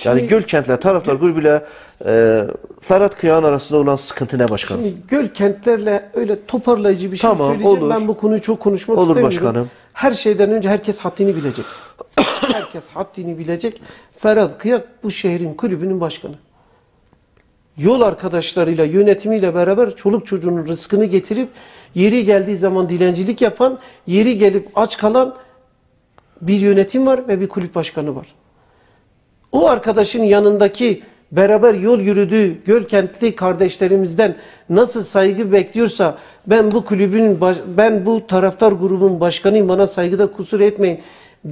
Yani Gölkent'le taraftar grubuyla Ferhat Kıyağan arasında olan sıkıntı ne başkanım? Şimdi Gölkentlerle öyle toparlayıcı bir şey Tamam, söyleyeceğim. olur. Ben bu konuyu çok konuşmak Olur istemiyorum. başkanım. Her şeyden önce herkes haddini bilecek. Herkes haddini bilecek. Ferhat Kıyak bu şehrin kulübünün başkanı. Yol arkadaşlarıyla, yönetimiyle beraber çoluk çocuğunun rızkını getirip yeri geldiği zaman dilencilik yapan, yeri gelip aç kalan bir yönetim var ve bir kulüp başkanı var. O arkadaşın yanındaki beraber yol yürüdüğü Gölkentli kardeşlerimizden nasıl saygı bekliyorsa ben bu kulübün, ben bu taraftar grubun başkanıyım, bana saygıda kusur etmeyin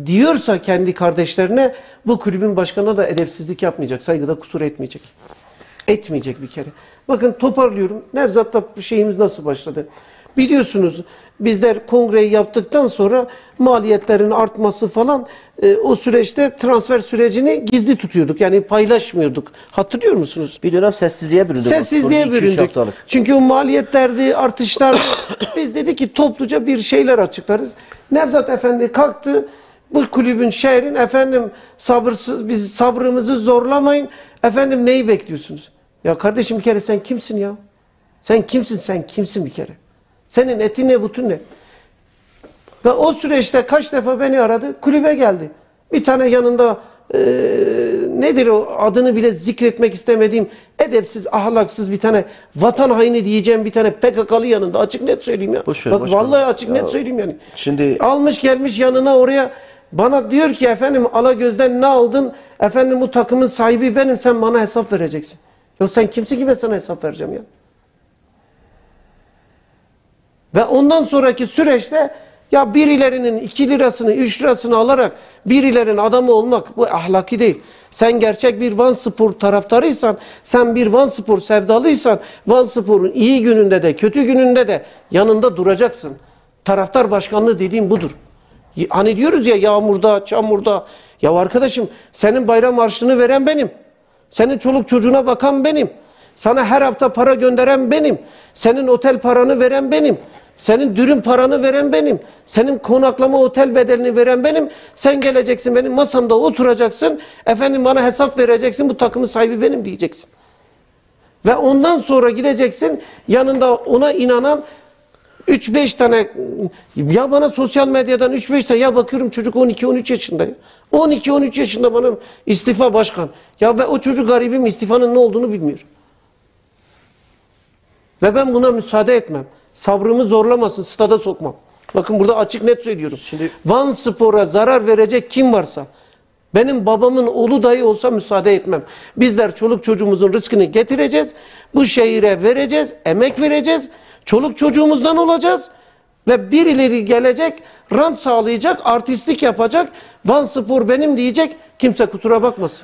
diyorsa kendi kardeşlerine, bu kulübün başkanına da edepsizlik yapmayacak, saygıda kusur etmeyecek. Etmeyecek bir kere. Bakın toparlıyorum. Nevzat'la şeyimiz nasıl başladı? Biliyorsunuz bizler kongreyi yaptıktan sonra maliyetlerin artması falan o süreçte transfer sürecini gizli tutuyorduk. Yani paylaşmıyorduk. Hatırlıyor musunuz? Bir dönem sessizliğe büründük. Sessizliğe büründük. Çünkü o maliyetlerdi, artışlardı. Biz dedik ki topluca bir şeyler açıklarız. Nevzat Efendi kalktı. Bu kulübün, şehrin efendim sabırsız, biz sabrımızı zorlamayın. Efendim neyi bekliyorsunuz? Ya kardeşim bir kere sen kimsin ya? Sen kimsin, sen kimsin bir kere? Senin etin ne, butun ne? Ve o süreçte kaç defa beni aradı, kulübe geldi. Bir tane yanında nedir o adını bile zikretmek istemediğim edepsiz, ahlaksız bir tane vatan haini diyeceğim bir tane PKK'lı yanında. Açık net söyleyeyim ya. Boş ver, bak başkanım. vallahi açık net söyleyeyim yani. Şimdi Almış gelmiş yanına oraya bana diyor ki efendim Alagöz'den ne aldın? Efendim bu takımın sahibi benim, sen bana hesap vereceksin. Ya sen kimsin ki ben sana hesap vereceğim ya? Ve ondan sonraki süreçte ya birilerinin 2 lirasını 3 lirasını alarak birilerinin adamı olmak bu ahlaki değil. Sen gerçek bir Vanspor taraftarıysan, sen bir Vanspor sevdalıysan, Vanspor'un iyi gününde de kötü gününde de yanında duracaksın. Taraftar başkanlığı dediğim budur. Hani diyoruz ya yağmurda, çamurda. Ya arkadaşım senin bayram harçlığını veren benim. Senin çoluk çocuğuna bakan benim. Sana her hafta para gönderen benim. Senin otel paranı veren benim. Senin dürüm paranı veren benim. Senin konaklama otel bedelini veren benim. Sen geleceksin benim masamda oturacaksın. Efendim bana hesap vereceksin. Bu takımın sahibi benim diyeceksin. Ve ondan sonra gideceksin yanında ona inanan 3-5 tane ya bana sosyal medyadan 3-5 tane ya bakıyorum çocuk 12-13 yaşında. 12-13 yaşında bana istifa başkan. Ya ben o çocuk garibim istifanın ne olduğunu bilmiyor. Ve ben buna müsaade etmem. Sabrımı zorlamasın, stada sokmam. Bakın burada açık net söylüyorum. Şimdi Vanspor'a zarar verecek kim varsa benim babamın oğlu dahi olsa müsaade etmem. Bizler çoluk çocuğumuzun rızkını getireceğiz. Bu şehire vereceğiz, emek vereceğiz. Çoluk çocuğumuzdan olacağız. Ve birileri gelecek, rant sağlayacak, artistlik yapacak. Vanspor benim diyecek. Kimse kusura bakmasın.